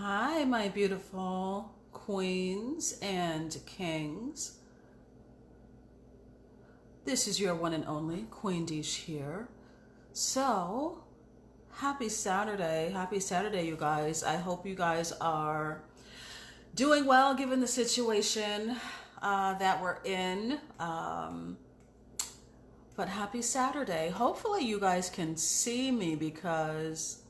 Hi, my beautiful queens and kings. This is your one and only Queen Dish here. So, happy Saturday. Happy Saturday, you guys. I hope you guys are doing well given the situation that we're in. But happy Saturday. Hopefully, you guys can see me because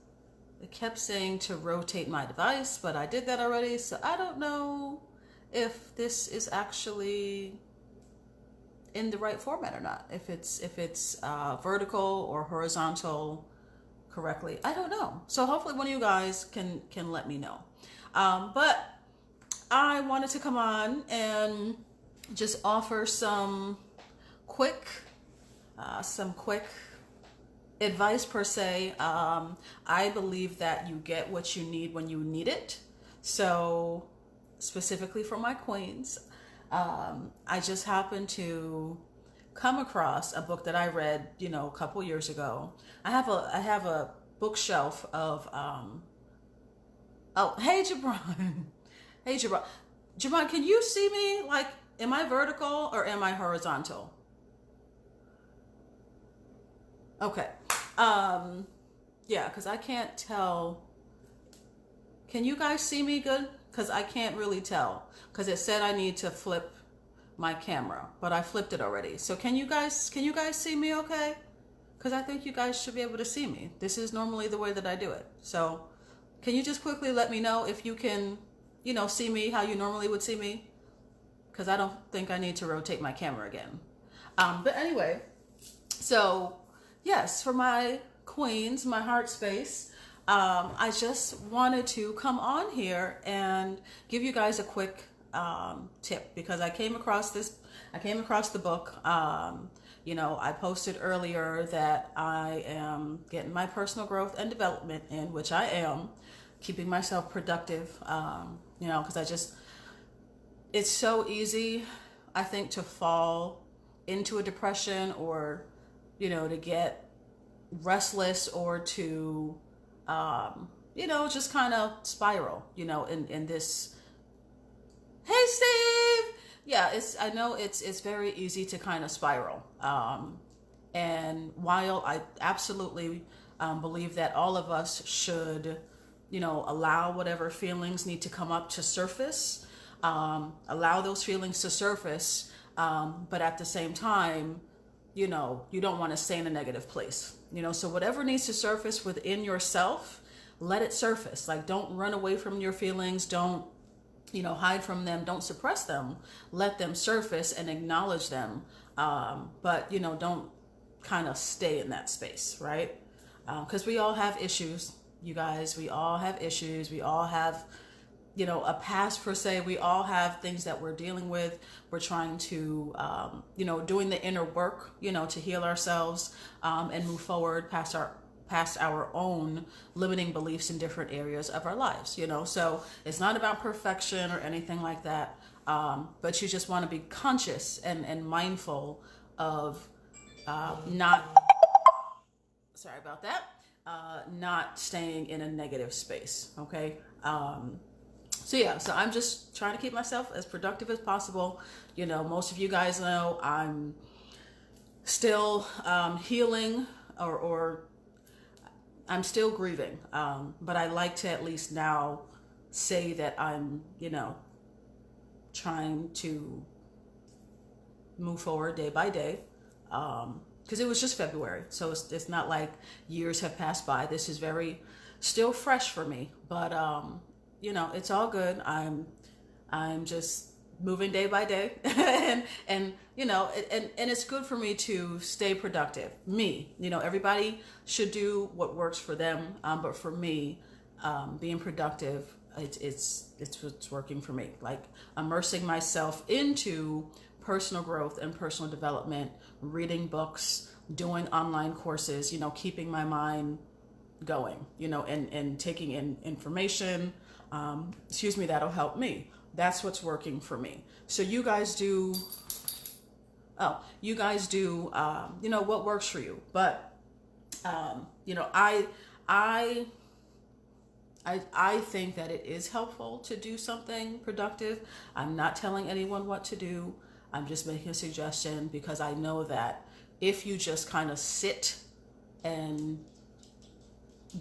it kept saying to rotate my device, but I did that already, so I don't know if this is actually in the right format or not. If it's vertical or horizontal correctly, I don't know. So hopefully one of you guys can let me know. But I wanted to come on and just offer quick, some quick advice per se. I believe that you get what you need when you need it. So specifically for my queens, I just happened to come across a book that I read, a couple years ago. I have a bookshelf of oh, hey Jabron. Hey Jabron. Jabron, can you see me? Like, am I vertical or am I horizontal? Okay. Yeah, because I can't tell. Can you guys see me good? Because I can't really tell. Because it said I need to flip my camera, but I flipped it already. So can you guys see me okay? Because I think you guys should be able to see me. This is normally the way that I do it. So can you just quickly let me know if you can, see me how you normally would see me? Because I don't think I need to rotate my camera again. But anyway, so yes, for my queens, my heart space, I just wanted to come on here and give you guys a quick tip because I came across the book. I posted earlier that I am getting my personal growth and development in, which I am, keeping myself productive, because it's so easy, I think, to fall into a depression or to get restless or to, just kind of spiral, in this. Hey, Steve. Yeah, I know it's very easy to kind of spiral. And while I absolutely believe that all of us should, allow whatever feelings need to come up to surface, allow those feelings to surface, but at the same time, you don't want to stay in a negative place, so whatever needs to surface within yourself, let it surface. Like, don't run away from your feelings. Don't, hide from them. Don't suppress them. Let them surface and acknowledge them. But, don't kind of stay in that space, right? Because we all have issues, you guys. We all have issues. We all have, a past per se. We all have things that we're dealing with. We're trying to, doing the inner work, to heal ourselves and move forward past our own limiting beliefs in different areas of our lives, So it's not about perfection or anything like that. But you just want to be conscious and mindful of sorry about that, not staying in a negative space, okay? So I'm just trying to keep myself as productive as possible. Most of you guys know I'm still healing or I'm still grieving. But I like to at least now say that I'm, trying to move forward day by day. Because it was just February. So it's not like years have passed by. This is still fresh for me. But, it's all good. I'm just moving day by day and it's good for me to stay productive. Me, everybody should do what works for them. But for me, being productive, it's what's working for me. Like, immersing myself into personal growth and personal development, reading books, doing online courses, keeping my mind going, and taking in information, that'll help me. That's what's working for me. So you guys do, what works for you. But, I I think that it is helpful to do something productive. I'm not telling anyone what to do. I'm just making a suggestion because I know that if you just kind of sit and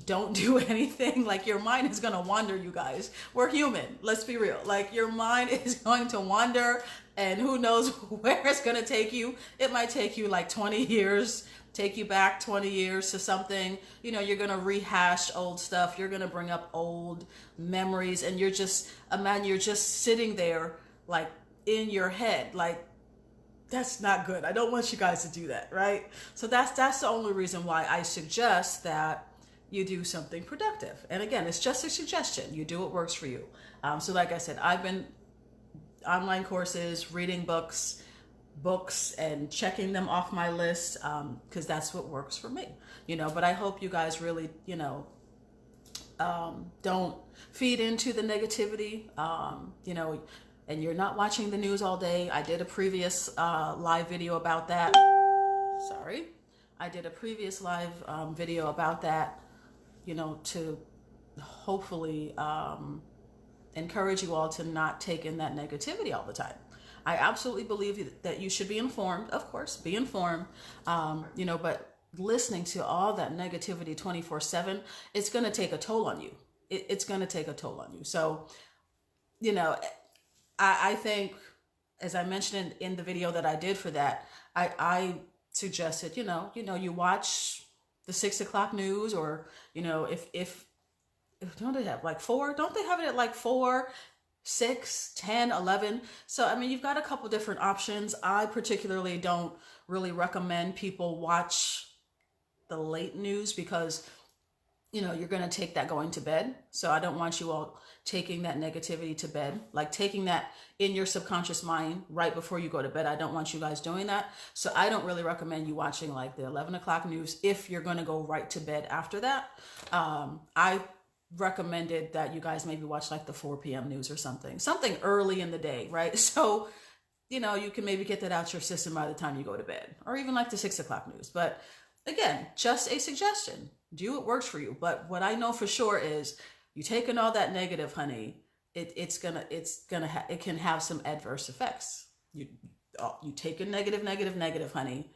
don't do anything, like your mind is going to wander, you guys. We're human. Let's be real. Like your mind is going to wander and who knows where it's going to take you. It might take you like 20 years, take you back 20 years to something. You know, you're going to rehash old stuff. You're going to bring up old memories and you're just, man, you're just sitting there like in your head. Like, that's not good. I don't want you guys to do that, right? So that's the only reason why I suggest that you do something productive. And again, it's just a suggestion. You do what works for you. So like I said, I've been online courses, reading books and checking them off my list because that's what works for me, you know. But I hope you guys really, you know, don't feed into the negativity, you know, and you're not watching the news all day. I did a previous live video about that. Sorry. I did a previous live video about that, you know, to hopefully encourage you all to not take in that negativity all the time. I absolutely believe that you should be informed, of course, be informed, you know, but listening to all that negativity 24/7, it's going to take a toll on you. It's going to take a toll on you. So, you know, I think, as I mentioned in the video that I did for that, I suggested, you know, you watch the 6 o'clock news, or, you know, if don't they have like 4? Don't they have it at like 4, 6, 10, 11? So, I mean, you've got a couple different options. I particularly don't really recommend people watch the late news because, you know, you're going to take that going to bed. So I don't want you all taking that negativity to bed, like taking that in your subconscious mind right before you go to bed. I don't want you guys doing that. So I don't really recommend you watching like the 11 o'clock news if you're going to go right to bed after that. I recommended that you guys maybe watch like the 4 p.m. news or something early in the day, right? So, you know, you can maybe get that out your system by the time you go to bed, or even like the 6 o'clock news. But again, just a suggestion. Do what works for you. But what I know for sure is you taking all that negative, honey, it can have some adverse effects. You take a negative, honey,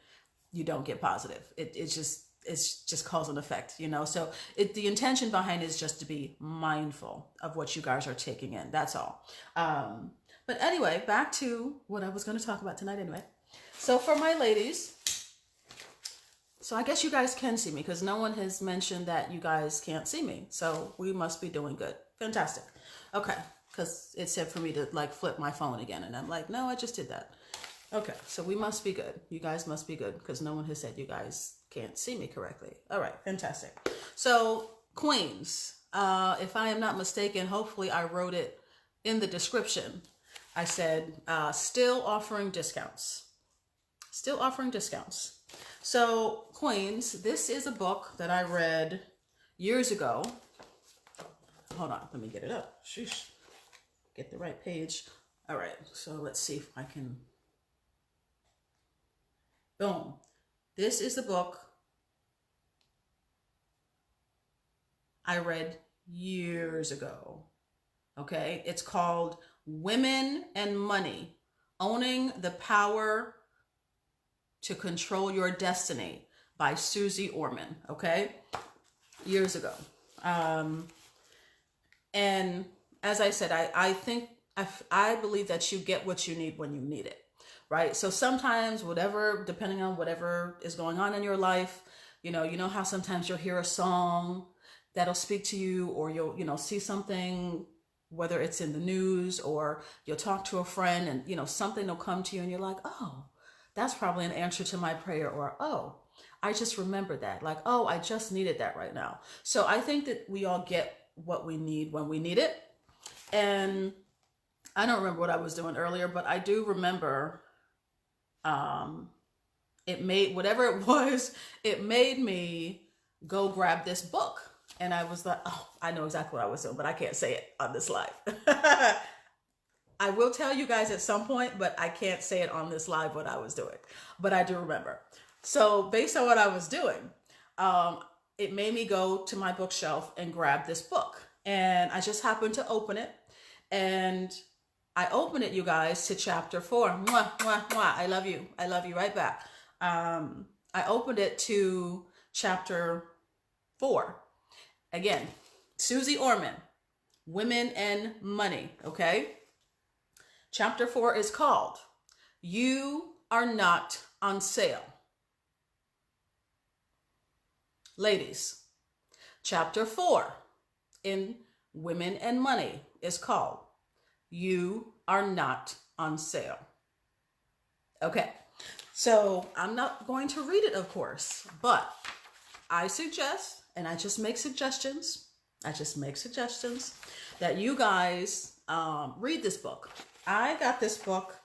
you don't get positive. It's just cause and effect, you know. So the intention behind it is just to be mindful of what you guys are taking in. That's all. But anyway, back to what I was going to talk about tonight anyway. So for my ladies, so I guess you guys can see me because no one has mentioned that you guys can't see me. So we must be doing good. Fantastic. Okay. Because it said for me to like flip my phone again. And I'm like, no, I just did that. Okay. So we must be good. You guys must be good because no one has said you guys can't see me correctly. All right. Fantastic. So Queens, if I am not mistaken, hopefully I wrote it in the description. I said, still offering discounts. Still offering discounts. So, Queens, this is a book that I read years ago. Hold on, let me get it up. Sheesh. Get the right page. All right, so let's see if I can. Boom. This is the book I read years ago. Okay, it's called Women and Money, Owning the Power to Control Your Destiny by Susie Orman, okay? Years ago. And as I said, I believe that you get what you need when you need it, right? So sometimes depending on whatever is going on in your life, you know how sometimes you'll hear a song that'll speak to you, or you'll see something, whether it's in the news or you'll talk to a friend and, something will come to you and you're like, oh, that's probably an answer to my prayer, or, oh, I just remembered that. Like, oh, I just needed that right now. So I think that we all get what we need when we need it. And I don't remember what I was doing earlier, but I do remember it made me go grab this book. And I was like, oh, I know exactly what I was doing, but I can't say it on this live. I will tell you guys at some point, but I can't say it on this live what I was doing. But I do remember. So based on what I was doing, it made me go to my bookshelf and grab this book. and I just happened to open it, and I open it, you guys, to chapter 4. Mwah, mwah, mwah. I love you. I love you right back. I opened it to chapter 4. Again, Susie Orman, Women and Money, okay? Chapter 4 is called You Are Not on Sale. Ladies, chapter 4 in Women and Money is called You Are Not on Sale. Okay, so I'm not going to read it, of course, but I suggest, and I just make suggestions, that you guys read this book. I got this book,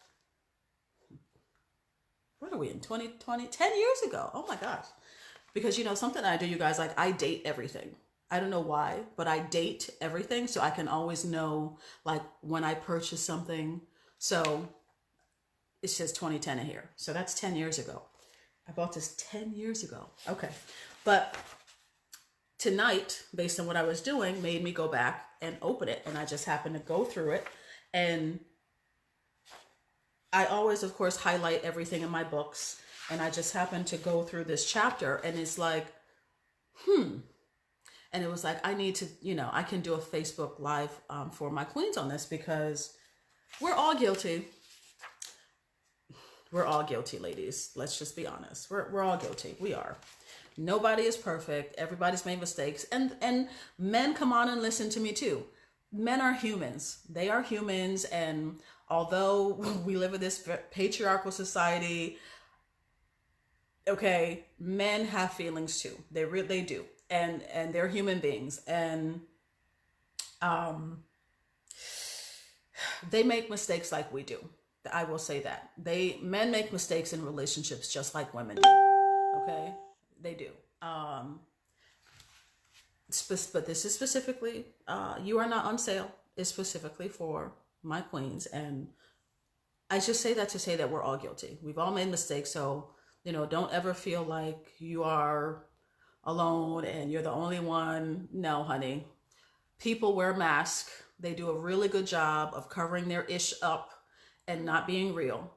what are we in, 2020? 10 years ago. Oh my gosh. Because, you know, something I do, you guys, like, I date everything. I don't know why, but I date everything so I can always know, like, when I purchase something. So it says 2010 in here. So that's 10 years ago. I bought this 10 years ago. Okay. But tonight, based on what I was doing, made me go back and open it. And I just happened to go through it. And I always, of course, highlight everything in my books. And I just happened to go through this chapter, and it's like, and it was like, I need to, you know, I can do a Facebook Live for my queens on this, because we're all guilty. We're all guilty, ladies. Let's just be honest. We're all guilty. We are. Nobody is perfect. Everybody's made mistakes. And men, come on and listen to me too. Men are humans. They are humans. And although we live in this patriarchal society, okay, men have feelings too. They do. And they're human beings. And they make mistakes like we do. I will say that. Men make mistakes in relationships just like women do. Okay? They do. But this is specifically, You Are Not on Sale is specifically for my queens. And I just say that to say that we're all guilty. We've all made mistakes. So, you know, don't ever feel like you are alone and you're the only one. No, honey. People wear masks. They do a really good job of covering their ish up and not being real.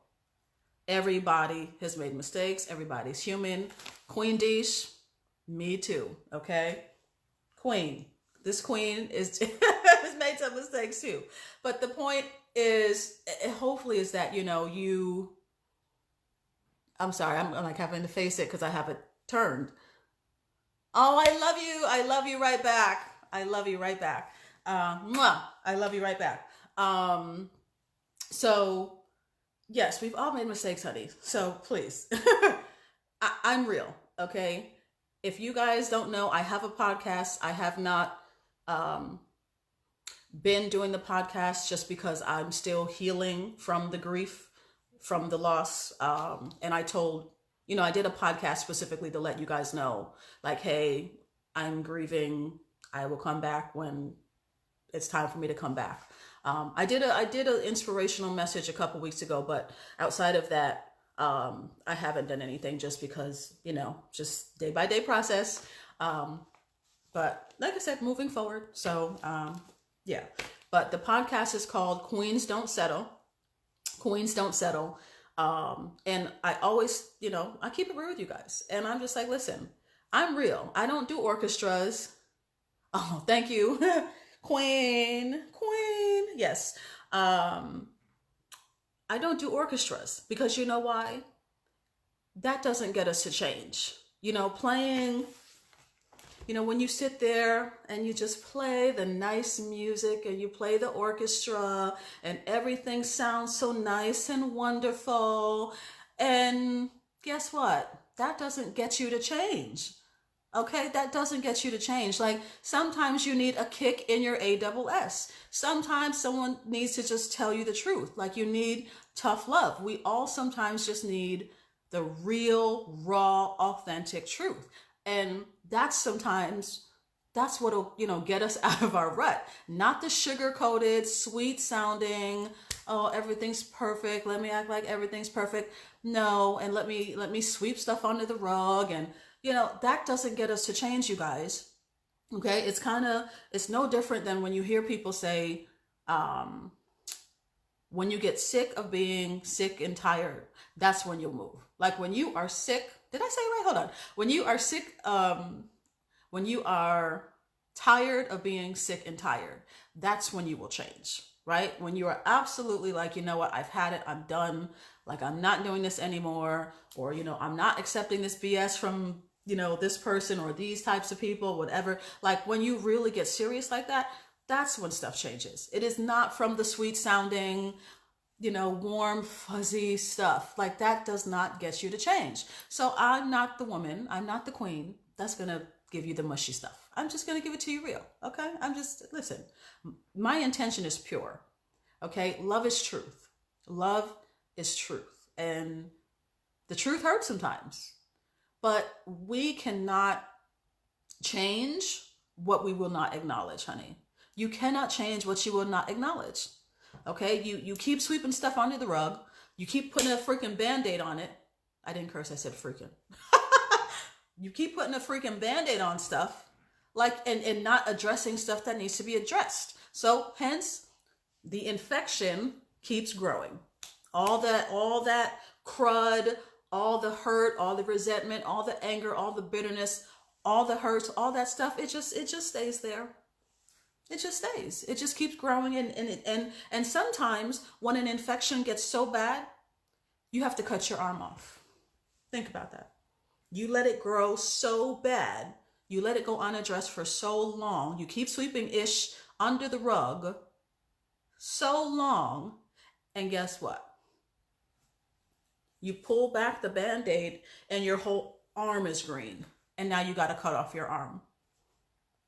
Everybody has made mistakes. Everybody's human. Queen Dish, me too, okay? Queen. This queen is has made some mistakes too. But the point is, hopefully, is that, you know, I'm sorry, I'm like having to face it because I have it turned. Oh, I love you. I love you right back. I love you right back. Mwah. I love you right back. So, yes, we've all made mistakes, honey. So, please. I'm real, okay? If you guys don't know, I have a podcast. I have not been doing the podcast just because I'm still healing from the grief, from the loss. And I told, you know, I did a podcast specifically to let you guys know, like, hey, I'm grieving. I will come back when it's time for me to come back. I did an inspirational message a couple weeks ago, but outside of that, I haven't done anything just because, you know, just day by day process. But like I said, moving forward. So, yeah, but the podcast is called Queens Don't Settle. Queens Don't Settle. And I always, you know, I keep it real with you guys. And I'm just like, listen, I'm real. I don't do orchestras. Oh, thank you. Queen. Yes. I don't do orchestras because you know why? That doesn't get us to change. You know, playing, you know, when you sit there and you just play the nice music and you play the orchestra and everything sounds so nice and wonderful. And guess what? That doesn't get you to change. Okay, that doesn't get you to change. Like, sometimes you need a kick in your ASS. Sometimes someone needs to just tell you the truth. Like, you need tough love. We all sometimes just need the real, raw, authentic truth. And that's what'll, you know, get us out of our rut. Not the sugar-coated, sweet sounding, oh, everything's perfect. Let me act like everything's perfect. No, and let me sweep stuff under the rug, and you know, that doesn't get us to change, you guys. Okay, it's no different than when you hear people say, um, when you get sick of being sick and tired, that's when you'll move. Like when you are sick, did I say it right? Hold on. When you are sick, when you are tired of being sick and tired, that's when you will change, right? When you are absolutely like, you know what, I've had it, I'm done, like I'm not doing this anymore, or, you know, I'm not accepting this BS from, you know, this person or these types of people, whatever. Like when you really get serious like that, that's when stuff changes. It is not from the sweet sounding, you know, warm, fuzzy stuff. Like that does not get you to change. So I'm not the woman, I'm not the queen that's going to give you the mushy stuff. I'm just going to give it to you real. Okay. Listen, my intention is pure. Okay. Love is truth. Love is truth. And the truth hurts sometimes, but we cannot change what we will not acknowledge, honey. You cannot change what you will not acknowledge. Okay, you keep sweeping stuff under the rug. You keep putting a freaking Band-Aid on it. I didn't curse, I said freaking. You keep putting a freaking Band-Aid on stuff, like, and not addressing stuff that needs to be addressed. So hence, the infection keeps growing. All that crud, all the hurt, all the resentment, all the anger, all the bitterness, all the hurts, all that stuff, it just stays there. It just stays. It just keeps growing, and sometimes when an infection gets so bad, you have to cut your arm off. Think about that. You let it grow so bad, you let it go unaddressed for so long, you keep sweeping ish under the rug so long, and guess what? You pull back the Band-Aid and your whole arm is green, and now you got to cut off your arm.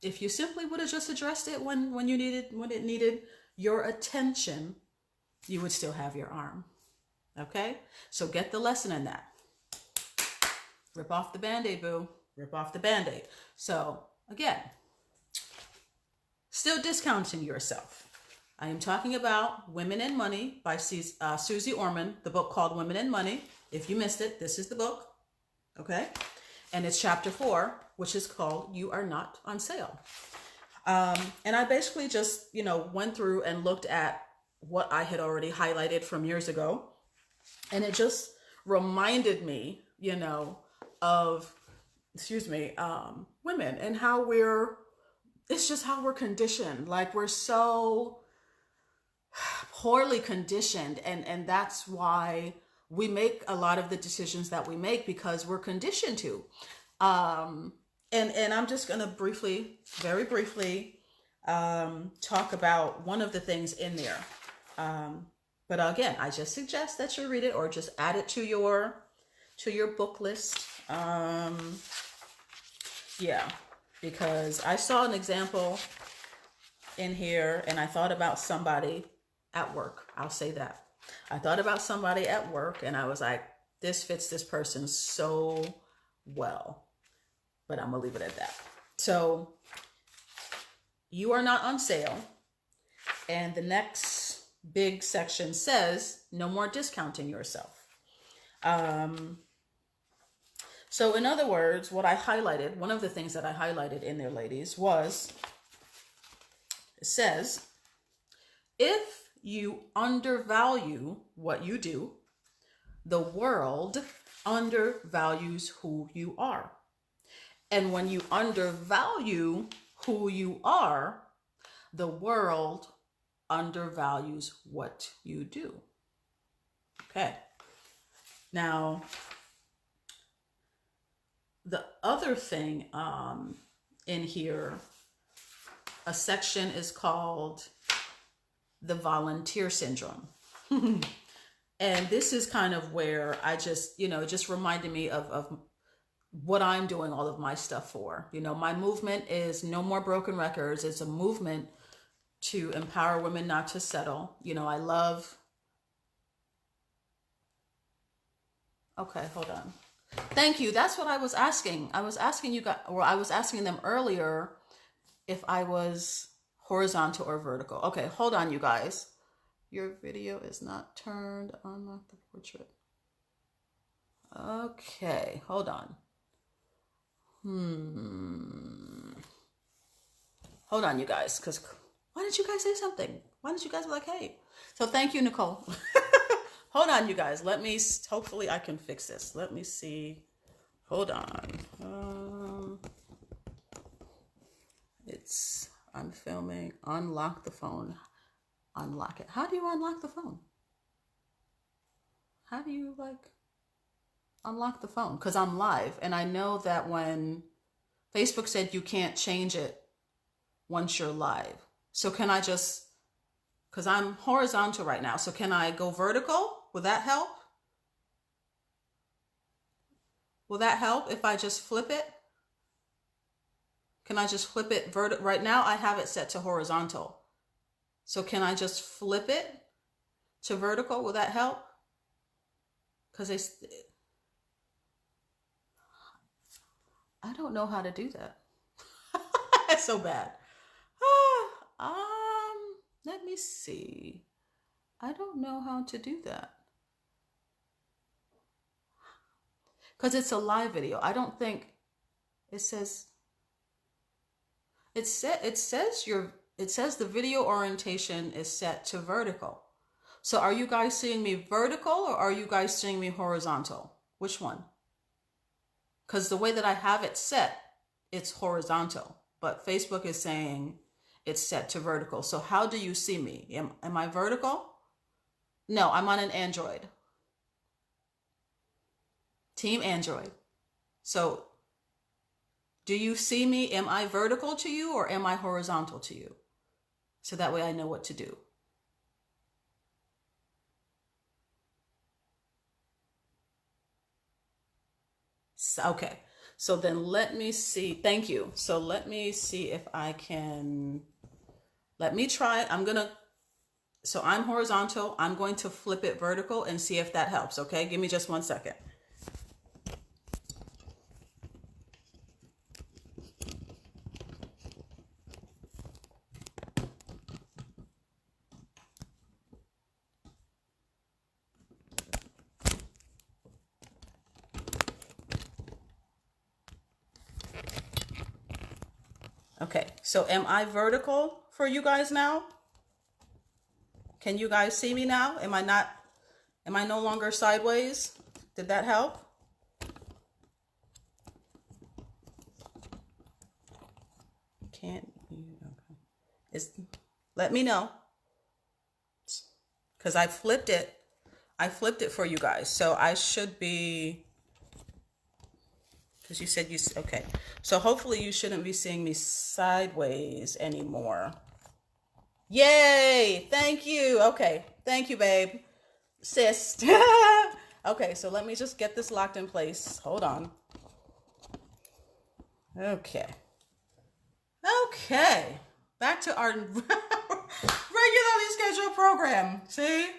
If you simply would have just addressed it when it needed your attention, you would still have your arm. Okay? So get the lesson in that. Rip off the Band-Aid, boo. Rip off the Band-Aid. So again, still discounting yourself. I am talking about Women and Money by Susie Orman, the book called Women and Money. If you missed it, this is the book. Okay? And it's chapter 4, which is called You Are Not on Sale. And I basically just, you know, went through and looked at what I had already highlighted from years ago. And it just reminded me, you know, of, women and how it's just how we're conditioned. Like we're so poorly conditioned. And that's why we make a lot of the decisions that we make, because we're conditioned to. And I'm just going to very briefly, talk about one of the things in there. But again, I just suggest that you read it or just add it to your book list. Yeah, because I saw an example in here and I thought about somebody at work. I'll say that. I thought about somebody at work and I was like, this fits this person so well, but I'm gonna leave it at that. So you are not on sale. And the next big section says no more discounting yourself. So in other words, what I highlighted, one of the things that I highlighted in there, ladies, was, it says, if you undervalue what you do, the world undervalues who you are. And when you undervalue who you are, the world undervalues what you do. Okay. Now, the other thing in here, a section is called the volunteer syndrome. And this is kind of where I just, you know, it just reminded me of what I'm doing all of my stuff for. You know, my movement is No More Broken Records. It's a movement to empower women not to settle. You know, I love... Okay, hold on. Thank you. That's what I was asking. I was asking you guys, or I was asking them earlier if I was horizontal or vertical. Okay, hold on, you guys. Your video is not turned on, not the portrait. Okay, hold on. Hold on, you guys, because why didn't you guys say something? Why didn't you guys be like, hey? So thank you, Nicole. Hold on, you guys. Let me, hopefully I can fix this. Let me see. Hold on. I'm filming. Unlock the phone. Unlock it. How do you unlock the phone? How do you unlock the phone? Because I'm live, and I know that when Facebook said you can't change it once you're live. So can I just, because I'm horizontal right now, so can I go vertical? Will that help? Will that help if I just flip it? Can I just flip it vertical? Right now I have it set to horizontal. So can I just flip it to vertical? Will that help? Because I don't know how to do that. That's so bad. Let me see. I don't know how to do that. Because it's a live video. I don't think it says the video orientation is set to vertical. So are you guys seeing me vertical or are you guys seeing me horizontal? Which one? Because the way that I have it set, it's horizontal, but Facebook is saying it's set to vertical. So how do you see me? Am I vertical? No, I'm on an Android. Team Android. So do you see me? Am I vertical to you or am I horizontal to you? So that way I know what to do. Okay, so then let me see. Thank you. So let me see if I can, let me try. So I'm horizontal. I'm going to flip it vertical and see if that helps. Okay, give me just 1 second. Okay, so am I vertical for you guys now? Can you guys see me now? Am I no longer sideways? Did that help? Can't you? Okay. Let me know. Because I flipped it. I flipped it for you guys. So I should be, because you said okay. So hopefully you shouldn't be seeing me sideways anymore. Yay! Thank you. Okay. Thank you, babe. Sis. Okay, so let me just get this locked in place. Hold on. Okay. Okay. Back to our regularly scheduled program. See?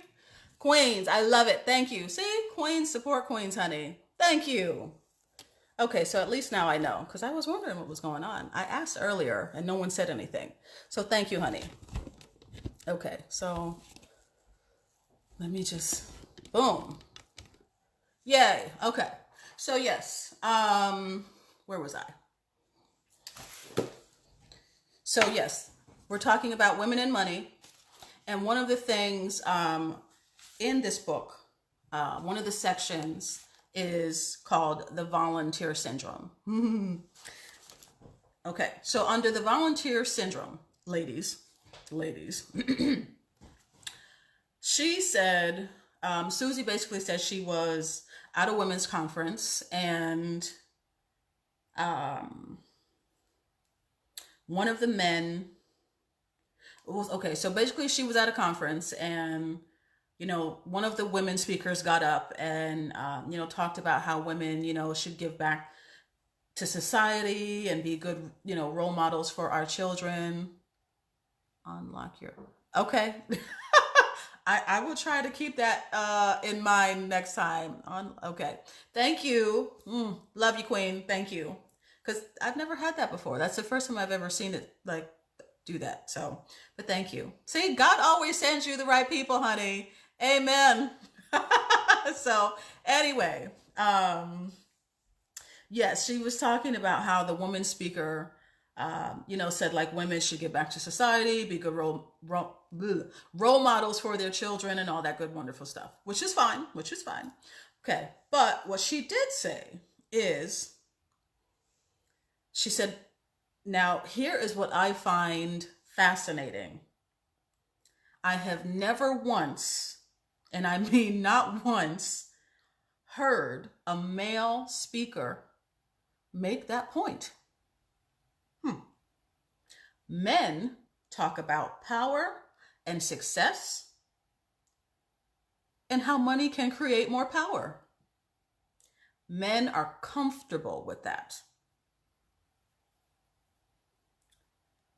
Queens. I love it. Thank you. See? Queens support queens, honey. Thank you. Okay, so at least now I know, because I was wondering what was going on. I asked earlier and no one said anything. So thank you, honey. Okay, so let me just, boom. Yay, okay. So yes, where was I? So yes, we're talking about women and money. And one of the things in this book, one of the sections is called the volunteer syndrome. Okay, so under the volunteer syndrome, ladies, she said, Susie basically said she was at a women's conference and one of the men was, okay, so basically she was at a conference and one of the women speakers got up and, talked about how women, should give back to society and be good, role models for our children. Unlock your, okay. I will try to keep that in mind next time. Okay. Thank you. Love you, Queen. Thank you. Because I've never had that before. That's the first time I've ever seen it do that. So, but thank you. See, God always sends you the right people, honey. Amen. So anyway, yes, she was talking about how the woman speaker said like women should get back to society, be good role models for their children and all that good, wonderful stuff, which is fine. Okay. But what she did say is, she said, now here is what I find fascinating. I have never once, and I mean not once, heard a male speaker make that point. Men talk about power and success and how money can create more power. Men are comfortable with that.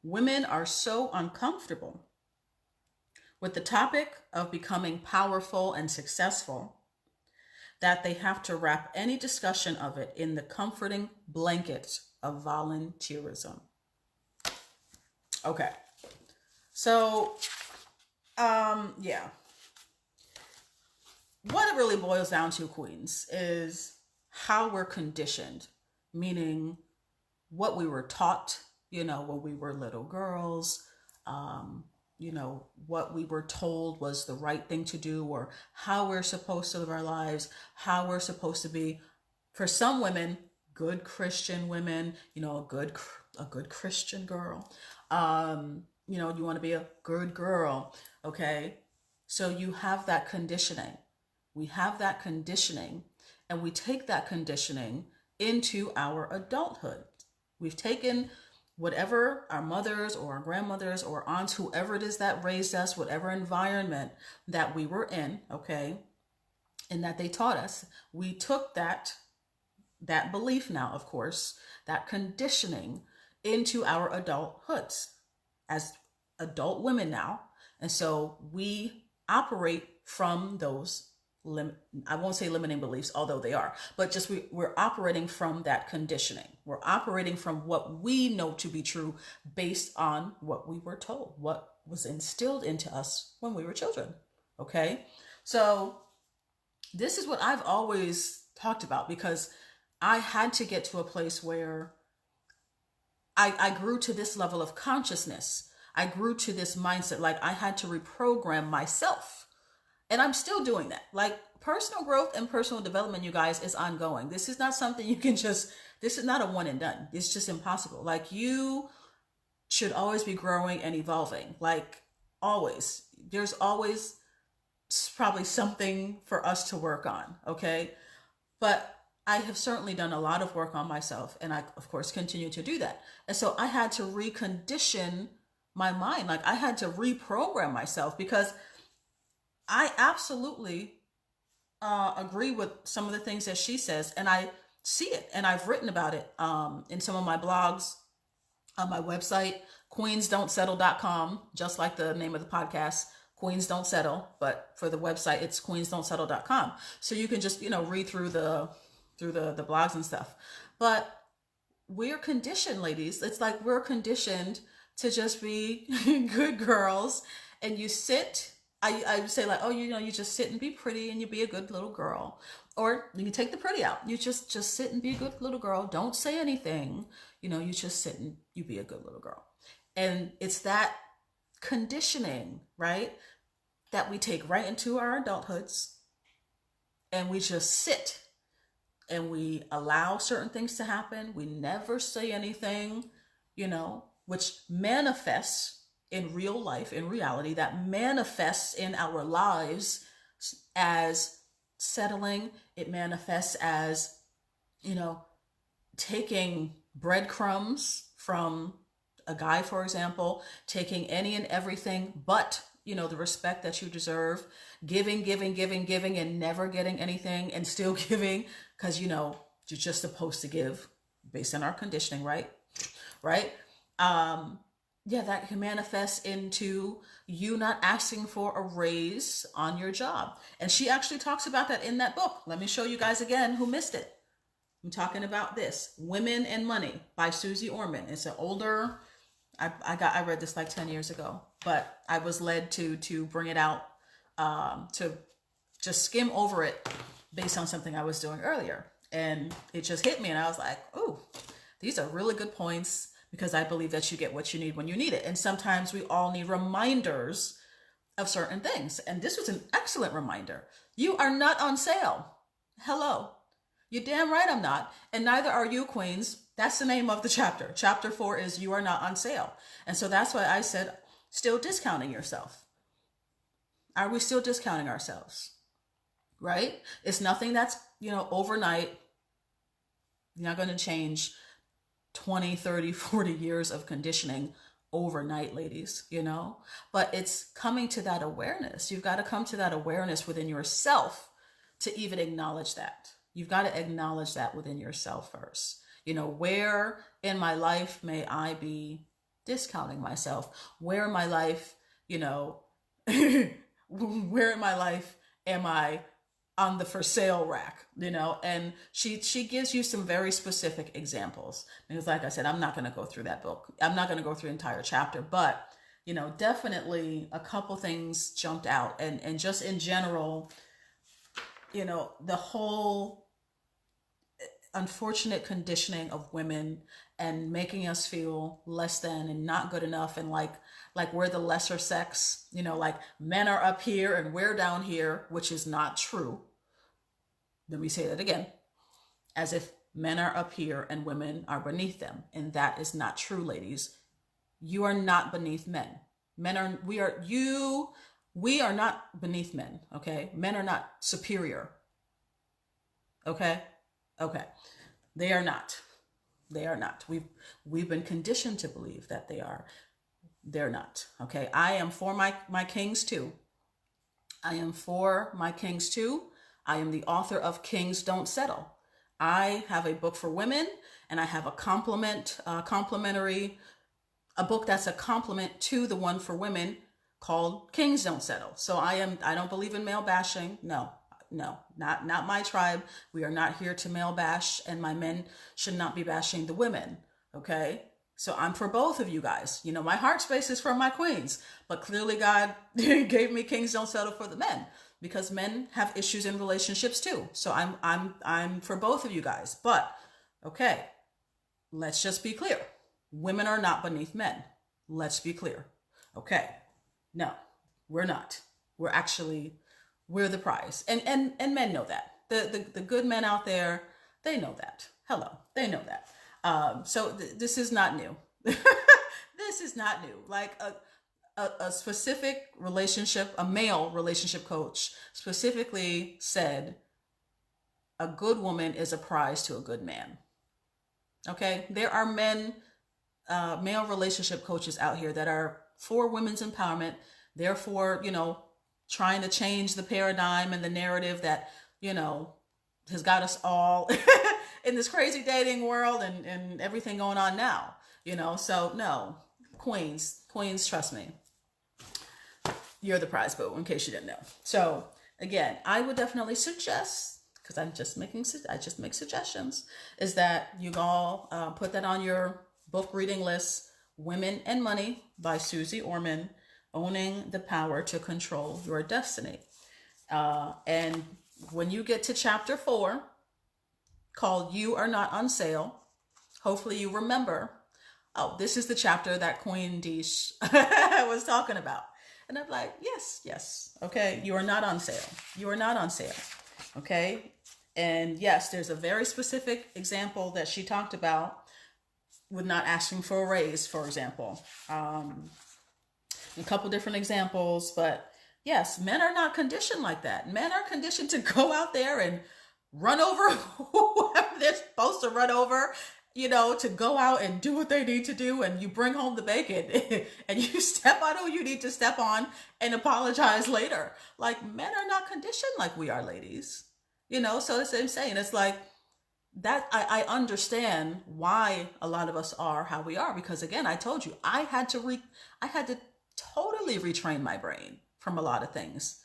Women are so uncomfortable with the topic of becoming powerful and successful that they have to wrap any discussion of it in the comforting blanket of volunteerism. Okay. So, yeah. What it really boils down to, queens, is how we're conditioned, meaning what we were taught, when we were little girls, what we were told was the right thing to do, or how we're supposed to live our lives, how we're supposed to be, for some women, good Christian women, a good Christian girl. You want to be a good girl. Okay. So you have that conditioning. We have that conditioning, and we take that conditioning into our adulthood. We've taken whatever our mothers or our grandmothers or aunts, whoever it is that raised us, whatever environment that we were in, okay, and that they taught us, we took that belief now, of course, that conditioning into our adulthoods as adult women now. And so we operate from those I won't say limiting beliefs, although they are, but just we're operating from that conditioning. We're operating from what we know to be true based on what we were told, what was instilled into us when we were children. Okay. So this is what I've always talked about, because I had to get to a place where I grew to this level of consciousness. I grew to this mindset. Like I had to reprogram myself. And I'm still doing that. Like personal growth and personal development, you guys, is ongoing. This is not something you can this is not a one and done. It's just impossible. Like you should always be growing and evolving. Like always. There's always probably something for us to work on. Okay. But I have certainly done a lot of work on myself, and I, of course, continue to do that. And so I had to recondition my mind. Like I had to reprogram myself, because I absolutely agree with some of the things that she says, and I see it, and I've written about it in some of my blogs, on my website, queensdon'tsettle.com, just like the name of the podcast, Queens Don't Settle, but for the website, it's queensdon'tsettle.com. So you can just, read through the blogs and stuff. But we're conditioned, ladies. It's like we're conditioned to just be good girls, and you sit. I would say like, oh, you just sit and be pretty and you be a good little girl. Or you can take the pretty out. You just sit and be a good little girl. Don't say anything. You just sit and you be a good little girl. And it's that conditioning, right, that we take right into our adulthoods, and we just sit and we allow certain things to happen. We never say anything, which manifests in real life, in reality, that manifests in our lives as settling. It manifests as, taking breadcrumbs from a guy, for example, taking any and everything but, the respect that you deserve, giving, and never getting anything, and still giving, because, you're just supposed to give based on our conditioning, right? Right? Yeah, that can manifest into you not asking for a raise on your job. And she actually talks about that in that book. Let me show you guys again who missed it. I'm talking about this, Women and Money by Susie Orman. It's an older, I read this like 10 years ago, but I was led to bring it out, to just skim over it based on something I was doing earlier. And it just hit me, and I was like, oh, these are really good points. because I believe that you get what you need when you need it. And sometimes we all need reminders of certain things. And this was an excellent reminder. You are not on sale. Hello. You're damn right I'm not. And neither are you, queens. That's the name of the chapter. Chapter 4 is You Are Not on Sale. And so that's why I said, still discounting yourself. Are we still discounting ourselves? Right? It's nothing that's, overnight. You're not going to change 20, 30, 40 years of conditioning overnight, ladies, but it's coming to that awareness. You've got to come to that awareness within yourself to even acknowledge that. You've got to acknowledge that within yourself first. Where in my life may I be discounting myself? Where in my life, where in my life am I on the for sale rack, and she gives you some very specific examples. Because like I said, I'm not going to go through that book. I'm not going to go through the entire chapter, but, definitely a couple things jumped out, and just in general, the whole unfortunate conditioning of women and making us feel less than and not good enough, and like we're the lesser sex, like men are up here and we're down here, which is not true. Let me say that again. As if men are up here and women are beneath them. And that is not true, ladies. You are not beneath men. We are not beneath men, okay? Men are not superior. Okay? Okay. They are not. They are not. We've been conditioned to believe that they are. They're not. Okay. I am for my kings too. I am for my kings too. I am the author of Kings Don't Settle. I have a book for women, and I have a a book that's a complement to the one for women called Kings Don't Settle. So I don't believe in male bashing. No, not my tribe. We are not here to male bash, and my men should not be bashing the women. Okay. So I'm for both of you guys. My heart space is for my queens, but clearly God gave me Kings Don't Settle for the men, because men have issues in relationships too. So I'm for both of you guys. But okay, let's just be clear. Women are not beneath men. Let's be clear. Okay. No, we're not. We're the prize. And men know that. The good men out there, they know that. Hello, they know that. So this is not new. This is not new. Like a specific relationship, a male relationship coach specifically said, a good woman is a prize to a good man. Okay. There are male relationship coaches out here that are for women's empowerment. Therefore, trying to change the paradigm and the narrative that, has got us all in this crazy dating world and everything going on now, so no, queens, trust me, you're the prize, boo, in case you didn't know. So again, I would definitely suggest, because I just make suggestions, is that you all put that on your book reading list, Women and Money by Susie Orman, Owning the Power to Control Your Destiny. And when you get to chapter 4, called You Are Not on Sale, hopefully you remember, this is the chapter that Queen Deesh was talking about. And I'm like, yes. Okay. You are not on sale. You are not on sale. Okay. And yes, there's a very specific example that she talked about with not asking for a raise, for example. A couple different examples, but yes, men are not conditioned like that. Men are conditioned to go out there and run over whoever they're supposed to run over, to go out and do what they need to do. And you bring home the bacon and you step on who you need to step on and apologize later. Like, men are not conditioned like we are, ladies, so that's what I'm saying. It's like that. I understand why a lot of us are how we are, because again, I told you, I had to totally retrain my brain from a lot of things,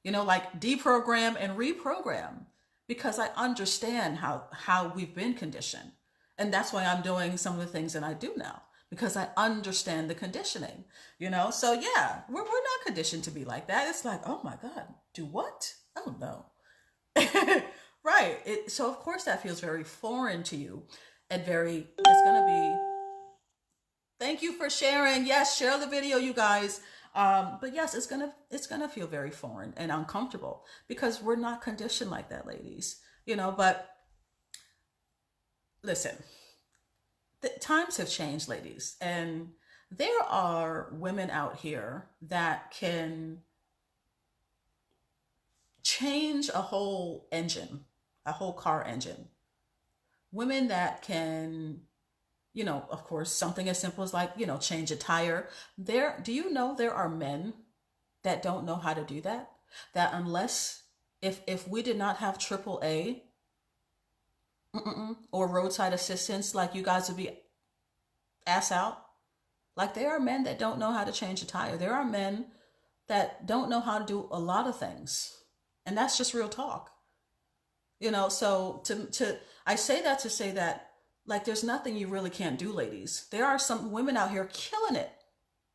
like deprogram and reprogram, because I understand how we've been conditioned. And that's why I'm doing some of the things that I do now, because I understand the conditioning, so yeah, we're not conditioned to be like that. It's like, oh my God, do what? Oh no. Right. So of course that feels very foreign to you, and it's going to be Thank you for sharing. Yes, share the video, you guys. But yes, it's gonna feel very foreign and uncomfortable because we're not conditioned like that, ladies. But listen, the times have changed, ladies, and there are women out here that can change a whole engine, a whole car engine. Women that can, of course, something as simple as like, change a tire. Do you know there are men that don't know how to do that? That unless, if we did not have AAA or roadside assistance, like you guys would be ass out. Like there are men that don't know how to change a tire. There are men that don't know how to do a lot of things. And that's just real talk. So to I say that to say that like there's nothing you really can't do, ladies. There are some women out here killing it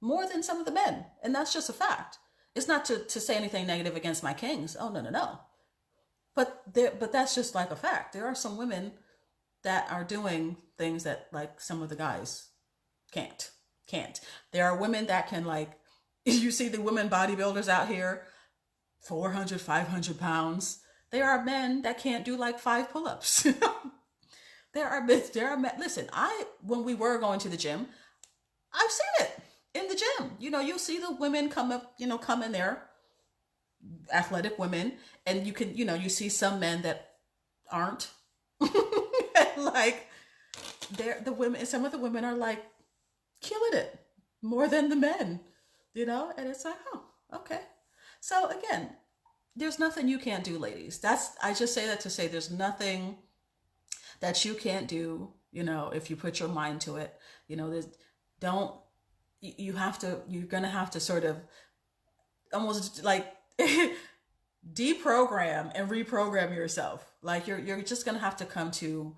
more than some of the men. And that's just a fact. It's not to say anything negative against my kings. Oh no, no, no. But that's just like a fact. There are some women that are doing things that like some of the guys can't. There are women that can, like, you see the women bodybuilders out here, 400, 500 pounds. There are men that can't do like 5 pull-ups. There are men. Listen, when we were going to the gym, I've seen it in the gym. You'll see the women come up, come in there, athletic women, and you see some men that aren't. Like the women, some of the women are like killing it more than the men, and it's like, oh, okay. So again, there's nothing you can't do, ladies. I just say that to say there's nothing that you can't do, if you put your mind to it. Don't, you're going to have to sort of almost like deprogram and reprogram yourself. Like you're just going to have to come to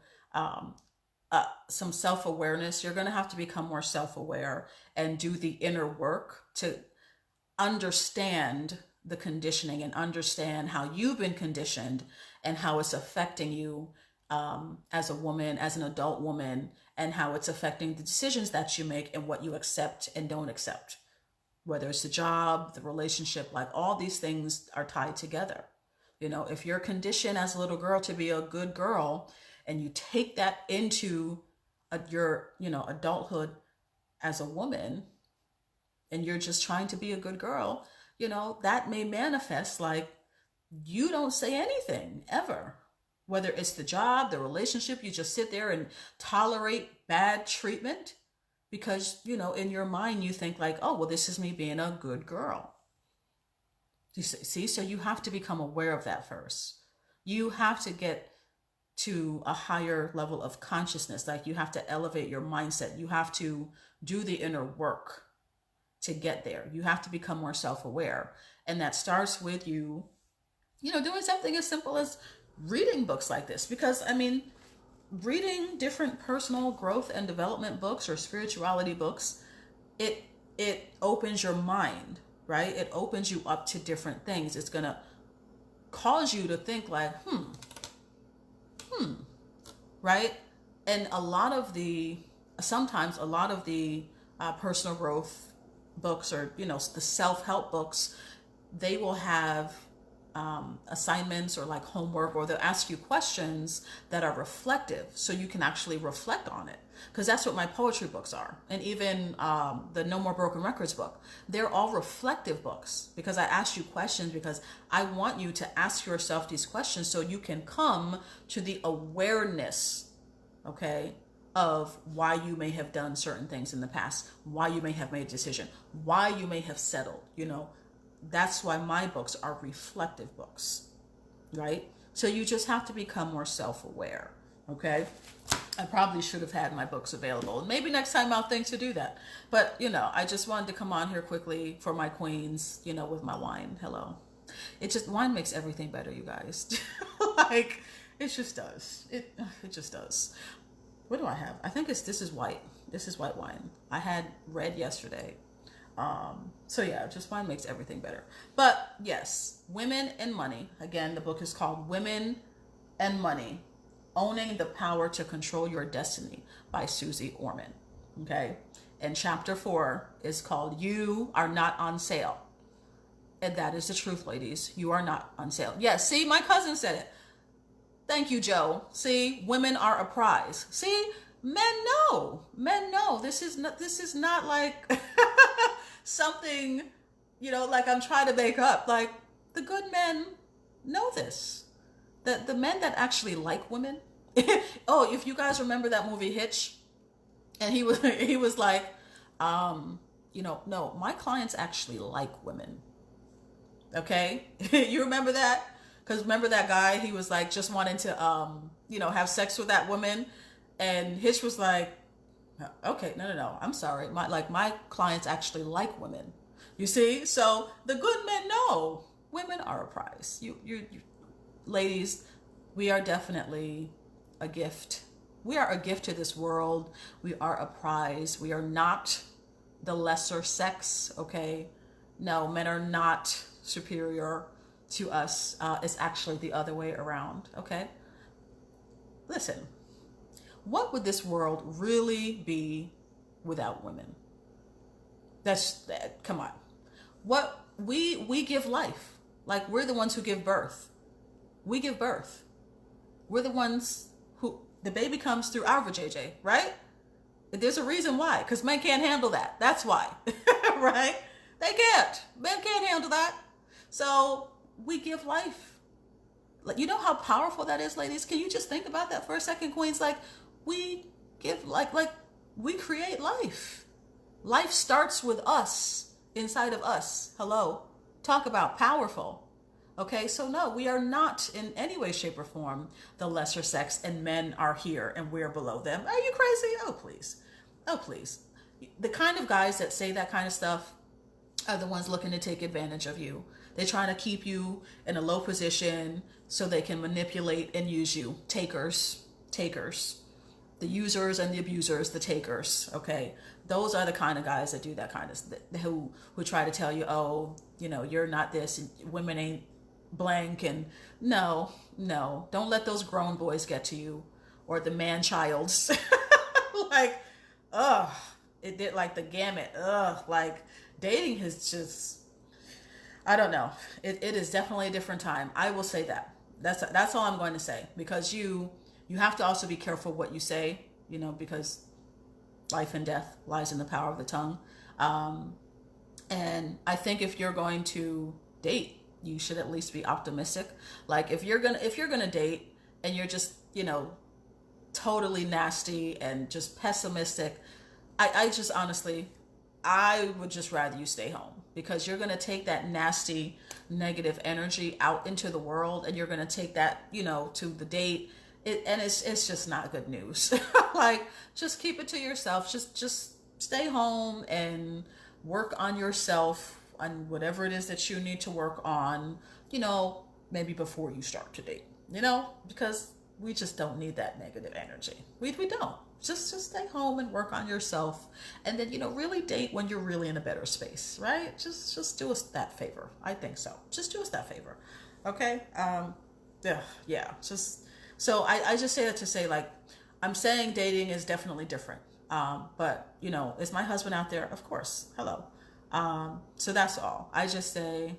some self-awareness. You're going to have to become more self-aware and do the inner work to understand the conditioning and understand how you've been conditioned and how it's affecting you as a woman, as an adult woman, and how it's affecting the decisions that you make and what you accept and don't accept. Whether it's the job, the relationship, like all these things are tied together. If you're conditioned as a little girl to be a good girl and you take that into your, adulthood as a woman and you're just trying to be a good girl, that may manifest like you don't say anything ever. Whether it's the job, the relationship, you just sit there and tolerate bad treatment because, in your mind, you think like, oh, well, this is me being a good girl. You see, so you have to become aware of that first. You have to get to a higher level of consciousness. Like you have to elevate your mindset. You have to do the inner work to get there. You have to become more self-aware. And that starts with you, doing something as simple as reading books like this. Because, reading different personal growth and development books or spirituality books, it opens your mind, right? It opens you up to different things. It's going to cause you to think like, right? And sometimes a lot of the personal growth books or, the self-help books, they will have assignments or like homework, or they'll ask you questions that are reflective so you can actually reflect on it. Because that's what my poetry books are. And even the No More Broken Records book, they're all reflective books because I ask you questions because I want you to ask yourself these questions so you can come to the awareness, okay, of why you may have done certain things in the past, why you may have made a decision, why you may have settled, That's why my books are reflective books, right? So you just have to become more self-aware, okay? I probably should have had my books available. Maybe next time I'll think to do that. But, I just wanted to come on here quickly for my queens, with my wine. Hello. Wine makes everything better, you guys. Like, it just does. It just does. What do I have? I think this is white. This is white wine. I had red yesterday. So yeah, just wine makes everything better. But yes, Women and Money. Again, the book is called Women and Money, Owning the Power to Control Your Destiny by Susie Orman. Okay. And chapter 4 is called You Are Not on Sale. And that is the truth, ladies. You are not on sale. Yes, see, my cousin said it. Thank you, Joe. See, women are a prize. See, men know. Men know. This is not like something, like I'm trying to make up. Like, the good men know this. The men that actually like women. Oh, if you guys remember that movie Hitch, and he was like, no, my clients actually like women. Okay? You remember that? Because remember that guy, he was like just wanting to have sex with that woman, and Hitch was like, okay, no, I'm sorry, my clients actually like women. You see? So the good men know women are a prize. You ladies, we are definitely a gift. We are a gift to this world. We are a prize. We are not the lesser sex, okay? No, men are not superior to us. It's actually the other way around, okay? Listen, what would this world really be without women? Come on. What we give life. Like, we're the ones who give birth. We give birth. We're the ones who, the baby comes through our vajayjay, right? There's a reason why, because men can't handle that. That's why, right? They can't. Men can't handle that. So we give life. Like, you know how powerful that is, ladies? Can you just think about that for a second, queens? Like, we give, like we create life. Life starts with us, inside of us. Hello. Talk about powerful. Okay, so no, we are not in any way, shape, or form the lesser sex, and men are here and we're below them. Are you crazy? Oh, please. Oh, please. The kind of guys that say that kind of stuff are the ones looking to take advantage of you. They're trying to keep you in a low position so they can manipulate and use you. Takers. The users and the abusers, the takers, okay? Those are the kind of guys that do that kind of, who try to tell you, oh, you're not this, and women ain't blank, and no, don't let those grown boys get to you, or the man-childs. Like, it did, like, the gamut. Like, dating is just, I don't know. It is definitely a different time. I will say that. That's all I'm going to say, because you have to also be careful what you say, because life and death lies in the power of the tongue. And I think if you're going to date, you should at least be optimistic. Like, if you're gonna date and you're just, totally nasty and just pessimistic, I just honestly, I would just rather you stay home, because you're gonna take that nasty, negative energy out into the world, and you're gonna take that, to the date. It's just not good news. Like, just keep it to yourself. Just stay home and work on yourself, on whatever it is that you need to work on, maybe before you start to date, because we just don't need that negative energy. We don't. Just stay home and work on yourself, and then, really date when you're really in a better space, right? Just do us that favor. I think so. Just do us that favor. Okay? Yeah. So I just say that to say, like, I'm saying dating is definitely different. But, is my husband out there? Of course. Hello. So that's all. I just say,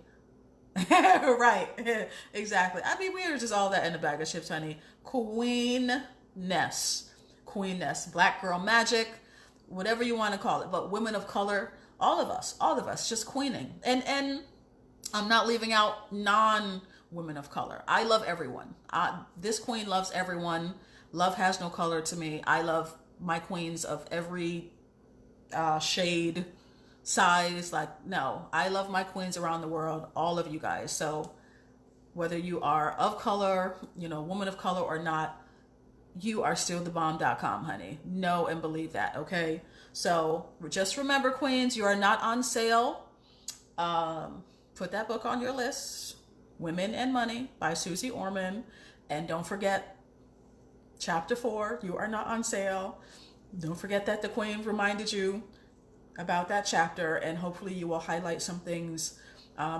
right. Exactly. I mean, we are just all that in a bag of chips, honey. Queenness, black girl magic, whatever you want to call it. But women of color, all of us, just queening. And I'm not leaving out non-women of color. I love everyone. This queen loves everyone. Love has no color to me. I love my queens of every shade, size. Like, no, I love my queens around the world, all of you guys. So whether you are of color, woman of color or not, you are still thebomb.com, honey. Know and believe that, okay? So just remember, queens, you are not on sale. Put that book on your list, Women and Money by Susie Orman. And don't forget, chapter 4, you are not on sale. Don't forget that the queen reminded you about that chapter, and hopefully you will highlight some things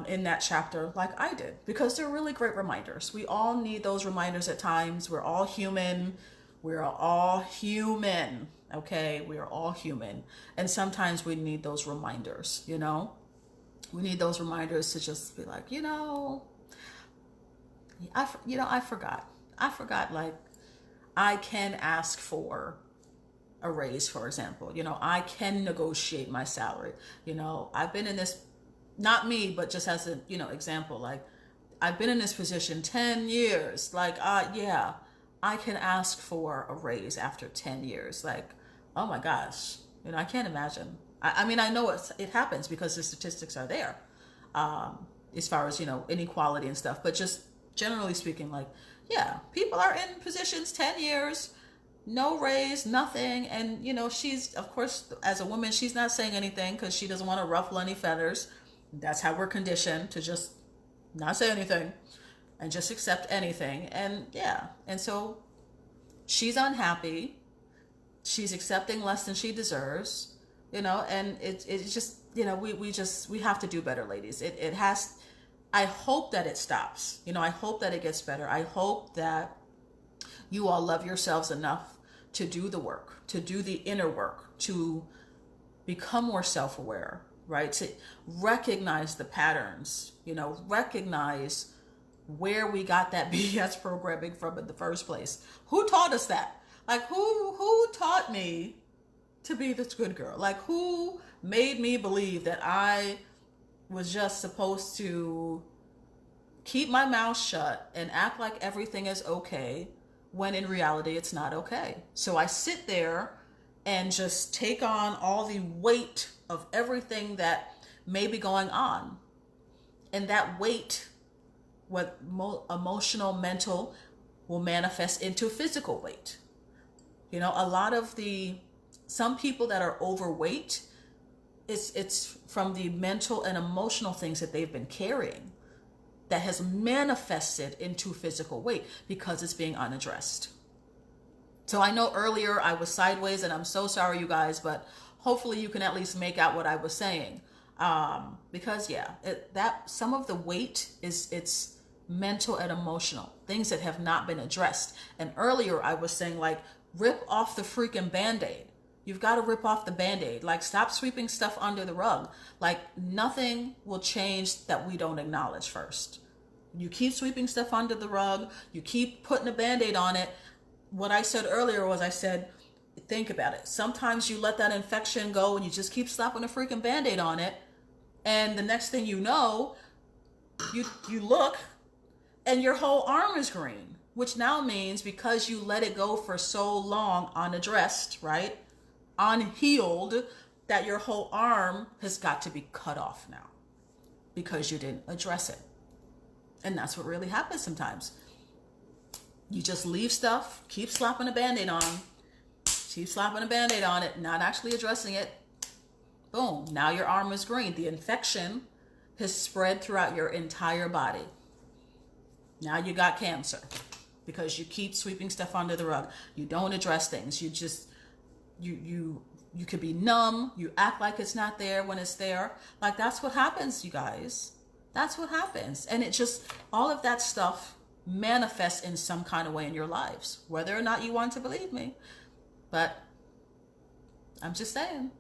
in that chapter like I did, because they're really great reminders. We all need those reminders at times. We're all human. We're all human, okay? We are all human. And sometimes we need those reminders, you know? We need those reminders to just be like, I forgot. I forgot, like, I can ask for a raise, for example. I can negotiate my salary. I've been in this, not me, but just as an, example, like, I've been in this position 10 years. Like, yeah, I can ask for a raise after 10 years. Like, oh my gosh, I can't imagine. I mean, I know it happens because the statistics are there, as far as, inequality and stuff. But just generally speaking, like, yeah, people are in positions 10 years, no raise, nothing. And, she's, of course, as a woman, she's not saying anything because she doesn't want to ruffle any feathers. That's how we're conditioned, to just not say anything and just accept anything. And yeah, and so she's unhappy. She's accepting less than she deserves, and it's just, we have to do better, ladies. It has, I hope that it stops. I hope that it gets better. I hope that you all love yourselves enough to do the work, to do the inner work, to become more self-aware, right? To recognize the patterns, recognize where we got that BS programming from in the first place. Who taught us that? Like, who taught me to be this good girl? Like, who made me believe that I was just supposed to keep my mouth shut and act like everything is okay, when in reality it's not okay? So I sit there and just take on all the weight of everything that may be going on. And that weight, what emotional, mental, will manifest into physical weight. A lot of some people that are overweight, it's from the mental and emotional things that they've been carrying that has manifested into physical weight because it's being unaddressed. So I know earlier I was sideways, and I'm so sorry, you guys, but hopefully you can at least make out what I was saying. Because yeah, that some of the weight it's mental and emotional, things that have not been addressed. And earlier I was saying, like, rip off the freaking Band-Aid. You've got to rip off the Band-Aid. Like, stop sweeping stuff under the rug. Like, nothing will change that we don't acknowledge first. You keep sweeping stuff under the rug. You keep putting a Band-Aid on it. What I said earlier was, I said, think about it. Sometimes you let that infection go and you just keep slapping a freaking Band-Aid on it. And the next thing you know, you look and your whole arm is green, which now means because you let it go for so long unaddressed, right? Unhealed, that your whole arm has got to be cut off now because you didn't address it. And that's what really happens sometimes. You just leave stuff, keep slapping a Band-Aid on, keep slapping a Band-Aid on it, not actually addressing it. Boom, now your arm is green. The infection has spread throughout your entire body. Now you got cancer because you keep sweeping stuff under the rug. You don't address things. You just, you could be numb. You act like it's not there when it's there. Like, that's what happens, you guys. That's what happens. And it just, all of that stuff manifests in some kind of way in your lives, whether or not you want to believe me. But I'm just saying,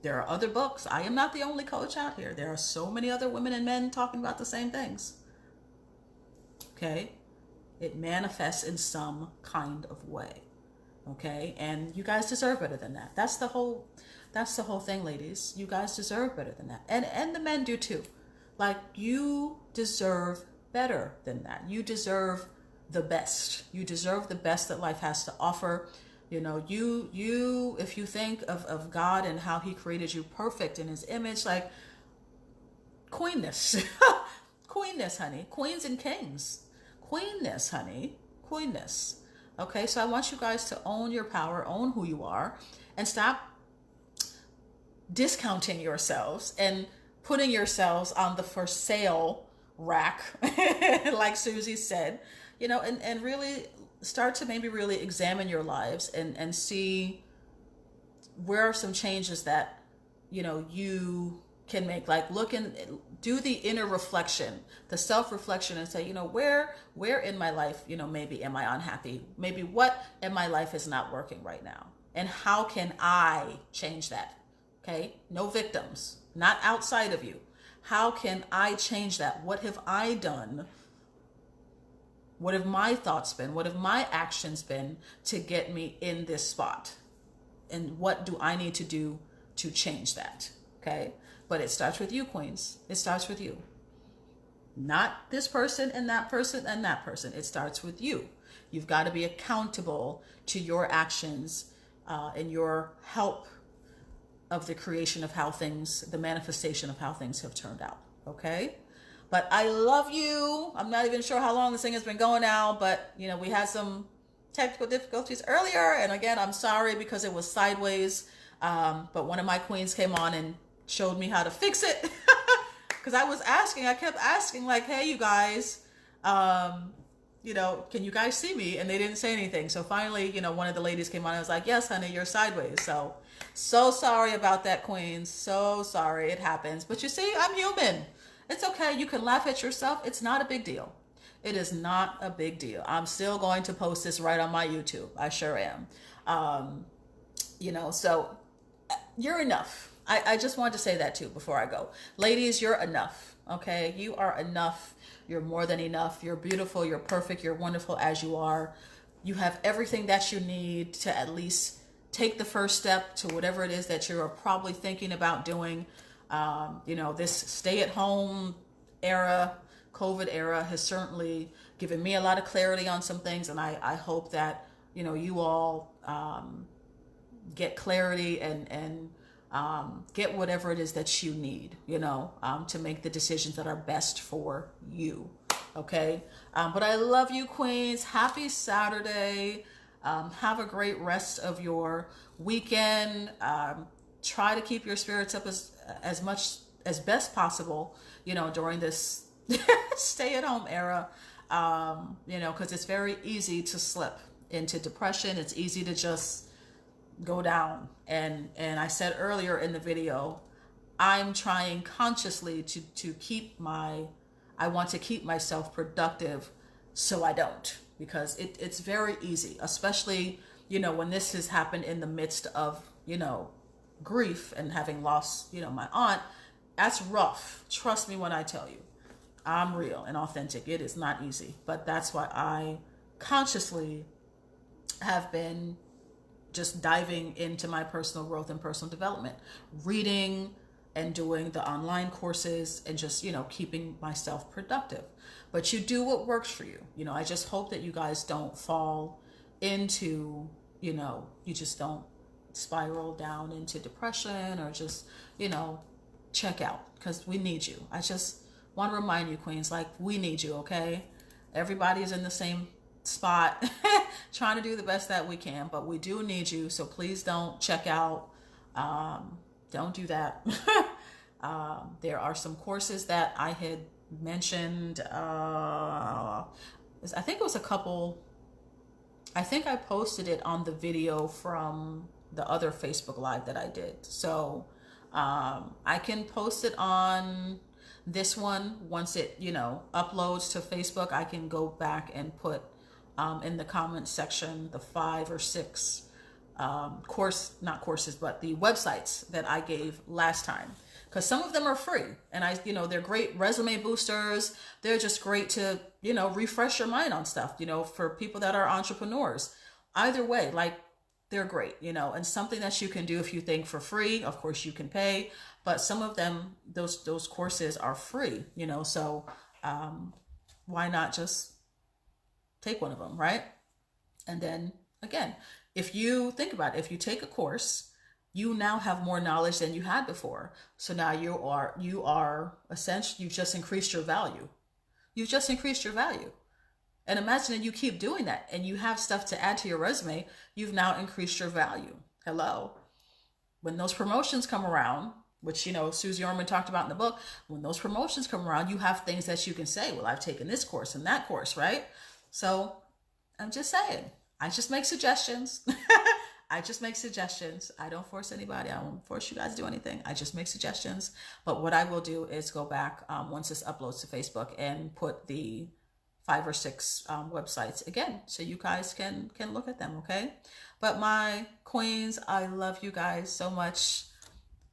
there are other books. I am not the only coach out here. There are so many other women and men talking about the same things. Okay? It manifests in some kind of way. Okay? And you guys deserve better than that. That's the whole thing, ladies. You guys deserve better than that. And the men do too. Like, you deserve better than that. You deserve the best. You deserve the best that life has to offer. You if you think of God and how he created you perfect in his image, like, queenness. Queenness, honey. Queens and kings. Queenness, honey. Queenness. Okay, so I want you guys to own your power, own who you are, and stop discounting yourselves and putting yourselves on the for sale rack, like Susie said, and really start to maybe really examine your lives and see where are some changes that, you can make. Like, do the inner reflection, the self-reflection, and say, where in my life, maybe am I unhappy? Maybe what in my life is not working right now? And how can I change that? Okay? No victims, not outside of you. How can I change that? What have I done? What have my thoughts been? What have my actions been to get me in this spot? And what do I need to do to change that? Okay? But it starts with you, queens. It starts with you. Not this person and that person and that person. It starts with you. You've got to be accountable to your actions and your help of the creation of how things, the manifestation of how things have turned out. Okay? But I love you. I'm not even sure how long this thing has been going now, but we had some technical difficulties earlier. And again, I'm sorry because it was sideways. But one of my queens came on and showed me how to fix it. Because I kept asking like, hey, you guys, can you guys see me? And they didn't say anything. So finally, one of the ladies came on and was like, yes, honey, you're sideways. So sorry about that, queens. So sorry. It happens. But you see, I'm human. It's okay. You can laugh at yourself. It's not a big deal. It is not a big deal. I'm still going to post this right on my YouTube. I sure am. So you're enough. I just wanted to say that too before I go. Ladies, you're enough. Okay? You are enough. You're more than enough. You're beautiful. You're perfect. You're wonderful as you are. You have everything that you need to at least take the first step to whatever it is that you're probably thinking about doing. This stay-at-home era, COVID era has certainly given me a lot of clarity on some things. And I hope that, you all get clarity and get whatever it is that you need, to make the decisions that are best for you. Okay. But I love you, queens. Happy Saturday. Have a great rest of your weekend. Try to keep your spirits up as much as best possible, during this stay-at-home era, because it's very easy to slip into depression. It's easy to just go down. And I said earlier in the video, I'm trying consciously I want to keep myself productive so I don't, because it's very easy, especially, when this has happened in the midst of, grief and having lost, my aunt. That's rough. Trust me when I tell you, I'm real and authentic. It is not easy, but that's why I consciously have been just diving into my personal growth and personal development, reading and doing the online courses and just, keeping myself productive. But you do what works for you. I just hope that you guys don't fall into, you just don't spiral down into depression or just, check out, because we need you. I just want to remind you, queens, like, we need you. Okay. Everybody's in the same spot trying to do the best that we can, but we do need you. So please don't check out. Don't do that. There are some courses that I had mentioned. I think it was a couple. I think I posted it on the video from the other Facebook Live that I did. So I can post it on this one. Once it, uploads to Facebook, I can go back and put in the comment section the 5 or 6 not courses, but the websites that I gave last time. Because some of them are free, and they're great resume boosters. They're just great to, refresh your mind on stuff, for people that are entrepreneurs. Either way, like, they're great, and something that you can do if you think for free. Of course you can pay, but some of them, those courses are free, so why not just take one of them, right? And then again, if you think about it, if you take a course, you now have more knowledge than you had before. So now you are essentially, you've just increased your value. You've just increased your value. And imagine that you keep doing that and you have stuff to add to your resume. You've now increased your value. Hello. When those promotions come around, which, Susie Orman talked about in the book, when those promotions come around, you have things that you can say, well, I've taken this course and that course, right? So I'm just saying, I just make suggestions. I just make suggestions. I don't force anybody. I won't force you guys to do anything. I just make suggestions. But what I will do is go back once this uploads to Facebook and put the 5 or 6 websites again, so you guys can look at them. Okay. But my queens, I love you guys so much.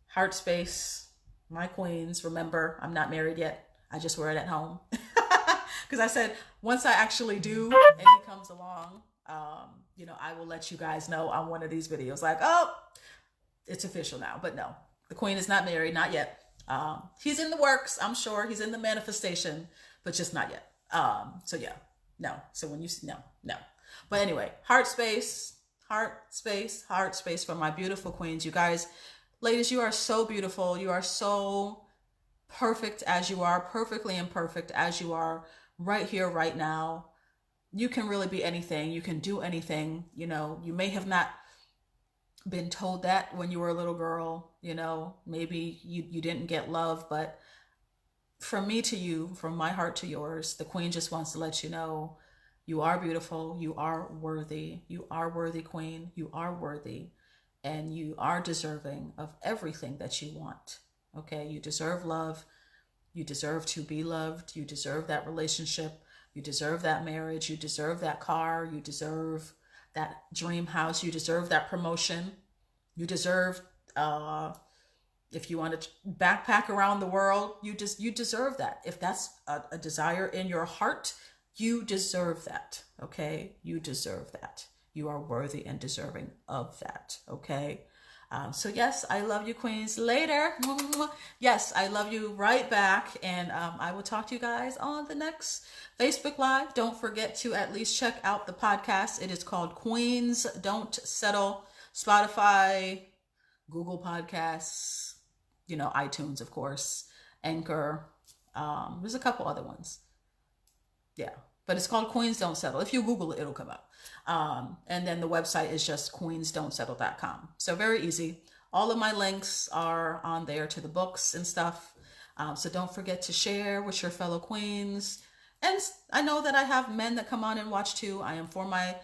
Heart space, my queens. Remember, I'm not married yet. I just wear it at home. Because I said, once I actually do and he comes along, you know, I will let you guys know on one of these videos, like, oh, it's official now. But no, the queen is not married, not yet. He's in the works, I'm sure. He's in the manifestation, but just not yet. So yeah, no. So when you, no. But anyway, heart space for my beautiful queens. You guys, ladies, you are so beautiful. You are so perfect as you are, perfectly imperfect as you are right here, right now. You can really be anything. You can do anything. You know, you may have not been told that when you were a little girl, you know, maybe you didn't get love, but from me to you, from my heart to yours, the queen just wants to let you know you are beautiful. You are worthy. You are worthy, queen. You are worthy, and you are deserving of everything that you want. Okay, you deserve love. You deserve to be loved. You deserve that relationship. You deserve that marriage. You deserve that car. You deserve that dream house. You deserve that promotion. You deserve, if you want to backpack around the world, you deserve that. If that's a desire in your heart, you deserve that. Okay, you deserve that. You are worthy and deserving of that. Okay. So yes, I love you, queens. Later. Yes, I love you right back. And I will talk to you guys on the next Facebook Live. Don't forget to at least check out the podcast. It is called Queens Don't Settle. Spotify, Google Podcasts, you know, iTunes, of course, Anchor. There's a couple other ones. Yeah. But it's called Queens Don't Settle. If you Google it, it'll come up. And then the website is just queensdon'tsettle.com. So very easy. All of my links are on there to the books and stuff. So don't forget to share with your fellow queens. And I know that I have men that come on and watch too. I am for my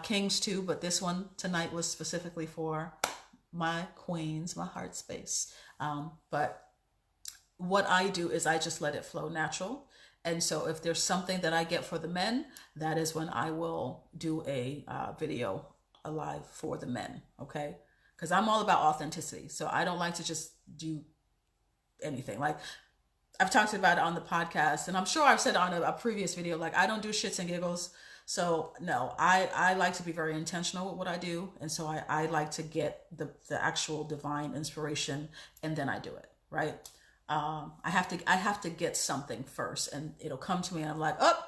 kings too, but this one tonight was specifically for my queens, my heart space. But what I do is I just let it flow natural. And so if there's something that I get for the men, that is when I will do a video, a live for the men, okay? Because I'm all about authenticity. So I don't like to just do anything. Like, I've talked about it on the podcast, and I'm sure I've said on a previous video, like, I don't do shits and giggles. So no, I like to be very intentional with what I do. And so I like to get the actual divine inspiration, and then I do it, right? I have to get something first, and it'll come to me, and I'm like, oh,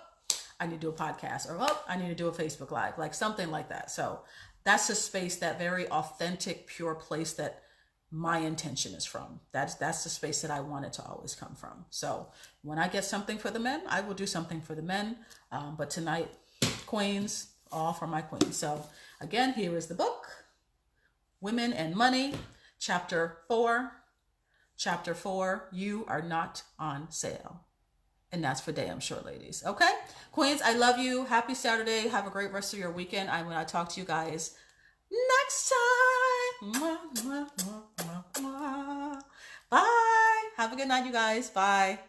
I need to do a podcast, or oh, I need to do a Facebook Live, like something like that. So that's a space, that very authentic, pure place that my intention is from. That's the space that I want it to always come from. So when I get something for the men, I will do something for the men. But tonight, queens, all for my queens. So again, here is the book, Women and Money, Chapter 4. Chapter 4, you are not on sale. And that's for damn sure, ladies. Okay? Queens, I love you. Happy Saturday. Have a great rest of your weekend. I'm going to talk to you guys next time. Bye. Have a good night, you guys. Bye.